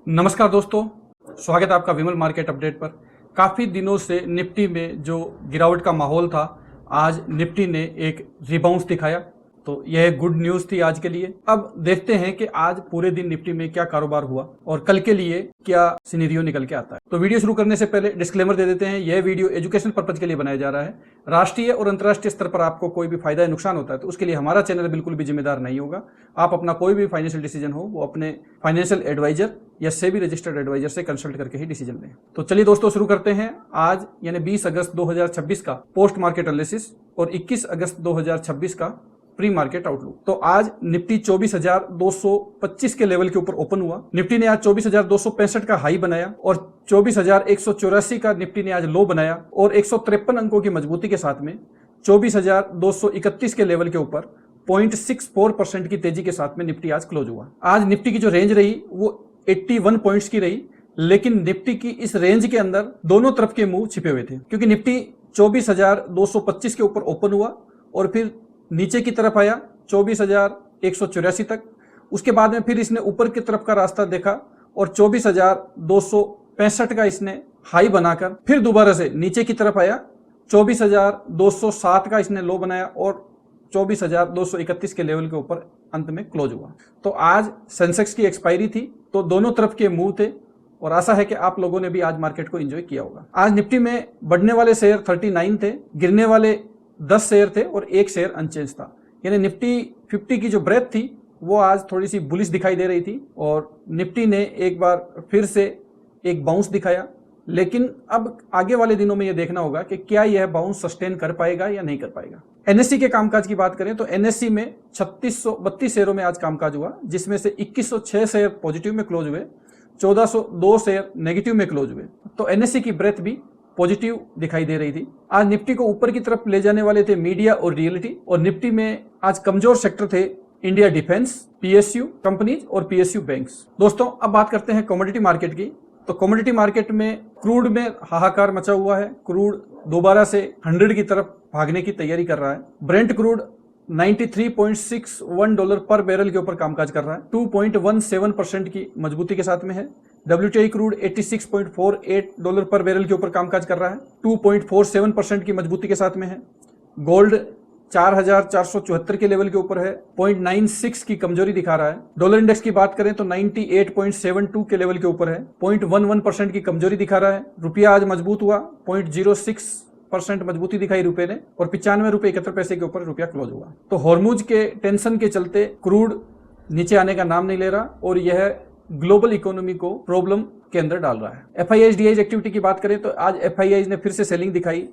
नमस्कार दोस्तों, स्वागत है आपका विमल मार्केट अपडेट पर। काफ़ी दिनों से निफ्टी में जो गिरावट का माहौल था, आज निफ्टी ने एक रिबाउंस दिखाया, तो यह गुड न्यूज़ थी आज के लिए। अब देखते हैं कि आज पूरे दिन निफ्टी में क्या कारोबार हुआ और कल के लिए क्या सिनेरियो निकल के आता है। तो वीडियो शुरू करने से पहले डिस्क्लेमर दे देते हैं, यह वीडियो एजुकेशन पर्पज के लिए बनाया जा रहा है। राष्ट्रीय और अंतर्राष्ट्रीय स्तर पर आपको कोई भी फायदा या नुकसान होता है तो उसके लिए हमारा चैनल बिल्कुल भी जिम्मेदार नहीं होगा। आप अपना कोई भी फाइनेंशियल डिसीजन हो वो अपने फाइनेंशियल एडवाइजर या सेबी रजिस्टर्ड एडवाइजर से कंसल्ट करके ही डिसीजन लें। तो चलिए दोस्तों शुरू करते हैं। आज यानी 20 अगस्त 2026 का पोस्ट मार्केट एनालिसिस और 21 अगस्त 2026 का प्री मार्केट आउटलुक। तो आज निफ्टी 24,225 के लेवल के ऊपर ओपन हुआ। निफ्टी ने आज 24,265 का हाई बनाया और 24,184 का निफ्टी ने आज लो बनाया और 153 अंकों की मजबूती के साथ में 24,231 के लेवल के ऊपर 0.64% की तेजी के साथ में निफ्टी आज क्लोज हुआ। आज निफ्टी की जो रेंज रही वो 81 पॉइंट्स की रही, लेकिन निफ्टी की इस रेंज के अंदर दोनों तरफ के मूव छिपे हुए थे, क्योंकि निफ्टी 24,225 के ऊपर ओपन हुआ और फिर नीचे की तरफ आया 24,184 तक। उसके बाद में फिर इसने ऊपर की तरफ का रास्ता देखा और 24,265 का इसने हाई बनाकर फिर दोबारा से नीचे की तरफ आया। 24,207 का इसने लो बनाया और 24,231 के लेवल के ऊपर अंत में क्लोज हुआ। तो आज सेंसेक्स की एक्सपायरी थी, तो दोनों तरफ के मूव थे और आशा है कि आप लोगों ने भी आज मार्केट को एंजॉय किया होगा। आज निफ्टी में बढ़ने वाले शेयर 39 थे, गिरने वाले 10 शेयर थे और एक शेयर अनचेंज था। यानी निफ्टी 50 की जो ब्रेथ थी वो आज थोड़ी सी बुलिश दिखाई दे रही थी और निफ्टी ने एक बार फिर से एक बाउंस दिखाया। लेकिन अब आगे वाले दिनों में यह देखना होगा कि क्या यह बाउंस सस्टेन कर पाएगा या नहीं कर पाएगा। एनएससी के कामकाज की बात करें तो एनएससी में 3632 शेयरों में आज कामकाज हुआ, जिसमें से 2106 शेयर पॉजिटिव में क्लोज हुए, 1402 शेयर नेगेटिव में क्लोज हुए। तो एनएससी की ब्रेथ भी पॉजिटिव दिखाई दे रही थी। आज निफ्टी को ऊपर की तरफ ले जाने वाले थे मीडिया और रियलिटी, और निफ्टी में आज कमजोर सेक्टर थे इंडिया डिफेंस, पीएसयू कंपनीज और पीएसयू बैंक्स। दोस्तों अब बात करते हैं कमोडिटी मार्केट की। तो कमोडिटी मार्केट में क्रूड में हाहाकार मचा हुआ है। क्रूड दोबारा से 100 की तरफ भागने की तैयारी कर रहा है। ब्रेंट क्रूड $93.61 पर बैरल के ऊपर कामकाज कर रहा है, 2.17% की मजबूती के साथ में है। WTI क्रूड $86.48 पर बैरल के ऊपर कामकाज कर रहा है, 2.47% की मजबूती के साथ में है। गोल्ड 4,474 के लेवल के ऊपर है, 0.96 की कमजोरी दिखा रहा है। डॉलर इंडेक्स की बात करें तो 98.72 के लेवल के ऊपर है, 0.11% की कमजोरी दिखा रहा है। रुपया आज मजबूत हुआ, 0.06% मजबूती दिखाई रुपए ने और 95 रुपए 71 पैसे के ऊपर रुपया क्लोज हुआ। तो हॉर्मुज के टेंशन के चलते क्रूड नीचे आने का नाम नहीं ले रहा और यह ग्लोबल इकोनॉमी को प्रॉब्लम के अंदर डाल रहा है। एफआईआईज डीआईज एक्टिविटी की बात करें तो आज एफआईआईज ने फिर से सेलिंग दिखाई,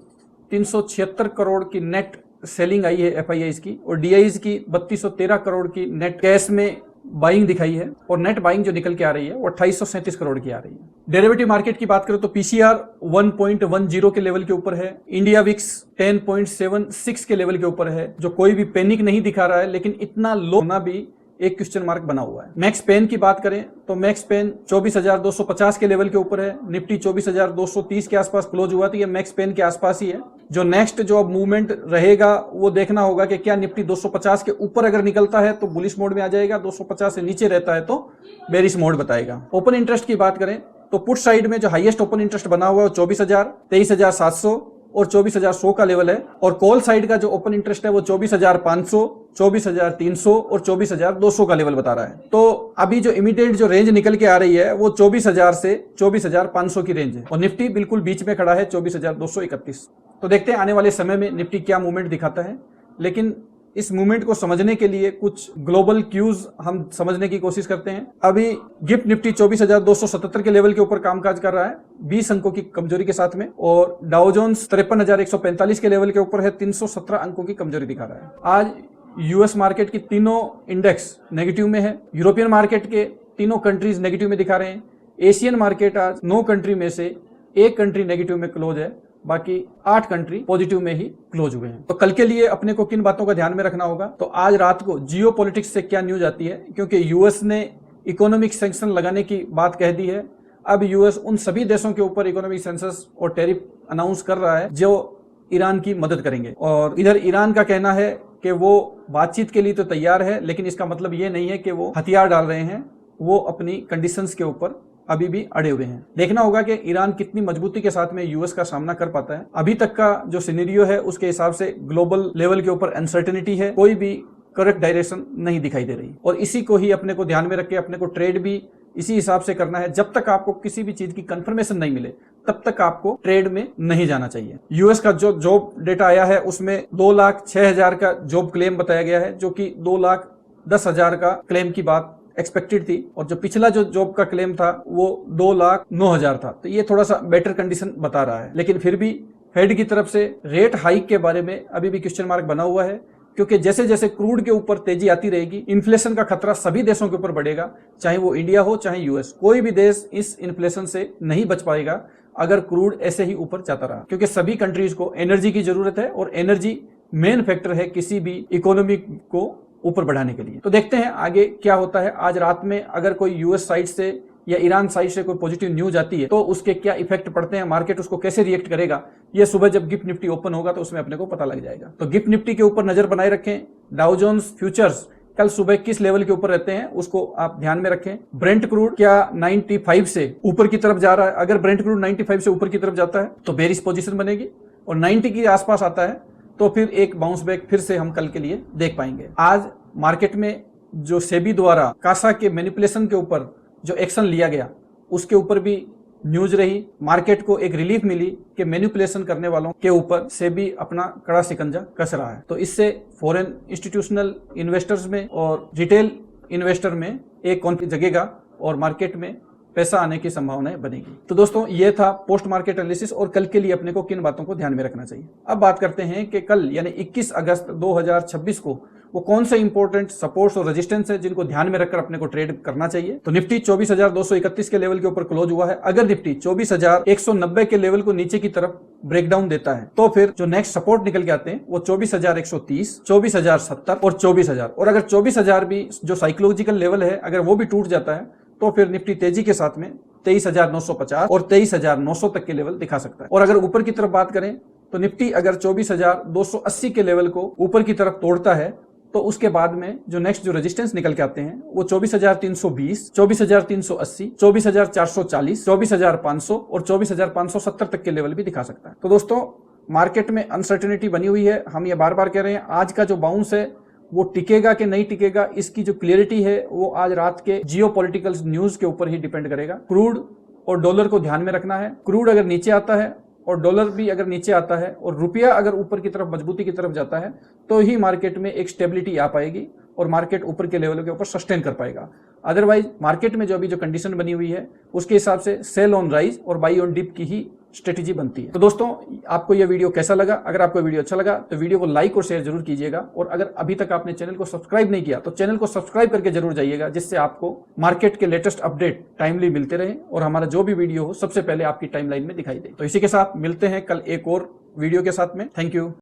376 करोड़ की नेट सेलिंग आई है एफआईआईज की, और डीआईज की 3213 करोड़ की नेट कैश में बाइंग दिखाई है, और नेट बाइंग जो निकल के आ रही है वो 2837 करोड़ की आ रही है। डेरिवेटिव मार्केट की बात करें तो पीसीआर 1.10 के लेवल के ऊपर है, इंडिया विक्स 10.76 के लेवल के ऊपर है, जो कोई भी पैनिक नहीं दिखा रहा है, लेकिन इतना लो होना भी एक क्वेश्चन मार्क बना हुआ है। मैक्स पेन की बात करें तो मैक्स पेन 24,250 के लेवल के ऊपर है। निफ्टी 24,230 के आसपास क्लोज हुआ, तो ये मैक्स पेन के आसपास ही है। जो नेक्स्ट जो अब मूवमेंट रहेगा वो देखना होगा कि क्या निफ्टी 250 के ऊपर अगर निकलता है तो बुलिश मोड में आ जाएगा, 250 से नीचे रहता है तो बेरिश मोड बताएगा। ओपन इंटरेस्ट की बात करें तो पुट साइड में जो हाईएस्ट ओपन इंटरेस्ट बना हुआ है 24,000, 23,700 और 24,100 का लेवल है, और कॉल साइड का जो ओपन इंटरेस्ट है वो 24,500, 24,300 और 24,200 का लेवल बता रहा है। तो अभी जो इमीडिएट जो रेंज निकल के आ रही है वो 24,000 से 24,500 की रेंज है, और निफ्टी बिल्कुल बीच में खड़ा है 24,231। तो देखते हैं आने वाले समय में निफ्टी क्या मूवमेंट दिखाता है, लेकिन इस मूवमेंट को समझने के लिए कुछ ग्लोबल क्यूज हम समझने की कोशिश करते हैं। अभी गिफ्ट निफ्टी 24,277 के लेवल के ऊपर कामकाज कर रहा है 20 अंकों की कमजोरी के साथ में, और डाउ जोन्स 53,145 के लेवल के ऊपर है, 317 अंकों की कमजोरी दिखा रहा है। आज यूएस मार्केट की तीनों इंडेक्स नेगेटिव में है, यूरोपियन मार्केट के तीनों कंट्रीज नेगेटिव में दिखा रहे हैं, एशियन मार्केट आज 9 कंट्री में से 1 कंट्री नेगेटिव में क्लोज है, बाकी 8 कंट्री पॉजिटिव में ही क्लोज हुए हैं। तो कल के लिए अपने को किन बातों का ध्यान में रखना होगा, तो आज रात को जियोपॉलिटिक्स से क्या न्यूज आती है, क्योंकि यूएस ने इकोनॉमिक सैंक्शन लगाने की बात कह दी है। अब यूएस उन सभी देशों के ऊपर इकोनॉमिक सैंक्शंस और टैरिफ अनाउंस कर रहा है जो ईरान की मदद करेंगे, और इधर ईरान का कहना है कि वो बातचीत के लिए तो तैयार है, लेकिन इसका मतलब ये नहीं है कि वो हथियार डाल रहे हैं, वो अपनी कंडीशंस के ऊपर अभी भी अड़े हुए हैं। देखना होगा कि ईरान कितनी मजबूती के साथ में यूएस का सामना कर पाता है। अभी तक का जो सिनेरियो है उसके हिसाब से ग्लोबल लेवल के ऊपर अनसर्टेनिटी है, कोई भी करेक्ट डायरेक्शन नहीं दिखाई दे रही, और इसी को ही अपने को ध्यान में रख के अपने को ट्रेड भी इसी हिसाब से करना है। जब तक आपको किसी भी चीज की कंफर्मेशन नहीं मिले तब तक आपको ट्रेड में नहीं जाना चाहिए। यूएस का जो जॉब डेटा आया है उसमें 2,06,000 का जॉब क्लेम बताया गया है, जो कि 2,10,000 का क्लेम की बात एक्सपेक्टेड थी, और जो पिछला जो जॉब का क्लेम था वो 2,09,000 था। तो ये थोड़ा सा बेटर कंडीशन बता रहा है, लेकिन फिर भी फेड की तरफ से रेट हाइक के बारे में अभी भी क्वेश्चन मार्क बना हुआ है, क्योंकि जैसे जैसे क्रूड के ऊपर तेजी आती रहेगी इन्फ्लेशन का खतरा सभी देशों के ऊपर बढ़ेगा, चाहे वो इंडिया हो चाहे यूएस। कोई भी देश इस इन्फ्लेशन से नहीं बच पाएगा अगर क्रूड ऐसे ही ऊपर जाता रहा, क्योंकि सभी कंट्रीज को एनर्जी की जरूरत है, और एनर्जी मेन फैक्टर है किसी भी इकोनॉमी को ऊपर बढ़ाने के लिए। तो देखते हैं आगे क्या होता है। आज रात में अगर कोई यूएस साइड से या ईरान साइड से कोई पॉजिटिव न्यूज आती है तो उसके क्या इफेक्ट पड़ते हैं, मार्केट उसको कैसे रिएक्ट करेगा, ये सुबह जब गिफ्ट निफ्टी ओपन होगा तो उसमें अपने को पता लग जाएगा। तो गिफ्ट निफ्टी के ऊपर नजर बनाए रखें। डाउ जोन्स फ्यूचर्स कल सुबह किस लेवल के ऊपर रहते हैं उसको आप ध्यान में रखें। ब्रेंट क्रूड क्या 95 से ऊपर की तरफ जा रहा है? अगर ब्रेंट क्रूड 95 से ऊपर की तरफ जाता है तो बेरिश पोजीशन बनेगी, और 90 के आसपास आता है तो फिर एक बाउंस बैक फिर से हम कल के लिए देख पाएंगे। आज मार्केट में जो सेबी द्वारा कासा के मैनिपुलेशन के ऊपर जो एक्शन लिया गया उसके ऊपर भी न्यूज रही। मार्केट को एक रिलीफ मिली कि मैनिपुलेशन करने वालों के ऊपर सेबी अपना कड़ा शिकंजा कस रहा है। तो इससे फॉरेन इंस्टीट्यूशनल इन्वेस्टर्स में और रिटेल इन्वेस्टर में एक कॉन्फिडेंस जगेगा और मार्केट में पैसा आने की संभावनाएं बनेगी। तो दोस्तों ये था पोस्ट मार्केट एनालिसिस, और कल के लिए अपने को किन बातों को ध्यान में रखना चाहिए। अब बात करते हैं कि कल यानी 21 अगस्त 2026 को वो कौन से इंपॉर्टेंट सपोर्ट्स और रेजिस्टेंस है जिनको ध्यान में रखकर अपने को ट्रेड करना चाहिए। तो निफ्टी 24,231 के लेवल के ऊपर क्लोज हुआ है। अगर निफ्टी 24,190 के लेवल को नीचे की तरफ ब्रेकडाउन देता है तो फिर जो नेक्स्ट सपोर्ट निकल के आते हैं वो 24,130, 24,070 और 24,000। और अगर 24,000 भी जो साइकोलॉजिकल लेवल है अगर वो भी टूट जाता है तो फिर निफ्टी तेजी के साथ में 23,950 और 23,900 तक के लेवल दिखा सकता है। और अगर ऊपर की तरफ बात करें तो निफ्टी अगर 24,280 के लेवल को ऊपर की तरफ तोड़ता है तो उसके बाद में जो नेक्स्ट जो रेजिस्टेंस निकल के आते हैं वो 24,320, 24,380, 24,440, 24,500 और 24,570 तक के लेवल भी दिखा सकता है। तो दोस्तों मार्केट में अनसर्टेनिटी बनी हुई है। हम ये बार बार कह रहे हैं आज का जो बाउंस है वो टिकेगा कि नहीं टिकेगा, इसकी जो क्लियरिटी है वो आज रात के जियोपॉलिटिकल न्यूज के ऊपर ही डिपेंड करेगा। क्रूड और डॉलर को ध्यान में रखना है। क्रूड अगर नीचे आता है और डॉलर भी अगर नीचे आता है और रुपया अगर ऊपर की तरफ मजबूती की तरफ जाता है तो ही मार्केट में एक स्टेबिलिटी आ पाएगी और मार्केट ऊपर के लेवल के ऊपर सस्टेन कर पाएगा। अदरवाइज मार्केट में जो अभी जो कंडीशन बनी हुई है उसके हिसाब से सेल ऑन राइज और बाई ऑन डिप की ही स्ट्रेटेजी बनती है। तो दोस्तों आपको यह वीडियो कैसा लगा? अगर आपको वीडियो अच्छा लगा तो वीडियो को लाइक और शेयर जरूर कीजिएगा, और अगर अभी तक आपने चैनल को सब्सक्राइब नहीं किया तो चैनल को सब्सक्राइब करके जरूर जाइएगा, जिससे आपको मार्केट के लेटेस्ट अपडेट टाइमली मिलते रहे और हमारा जो भी वीडियो हो सबसे पहले आपकी टाइमलाइन में दिखाई दे। तो इसी के साथ मिलते हैं कल एक और वीडियो के साथ में। Thank you.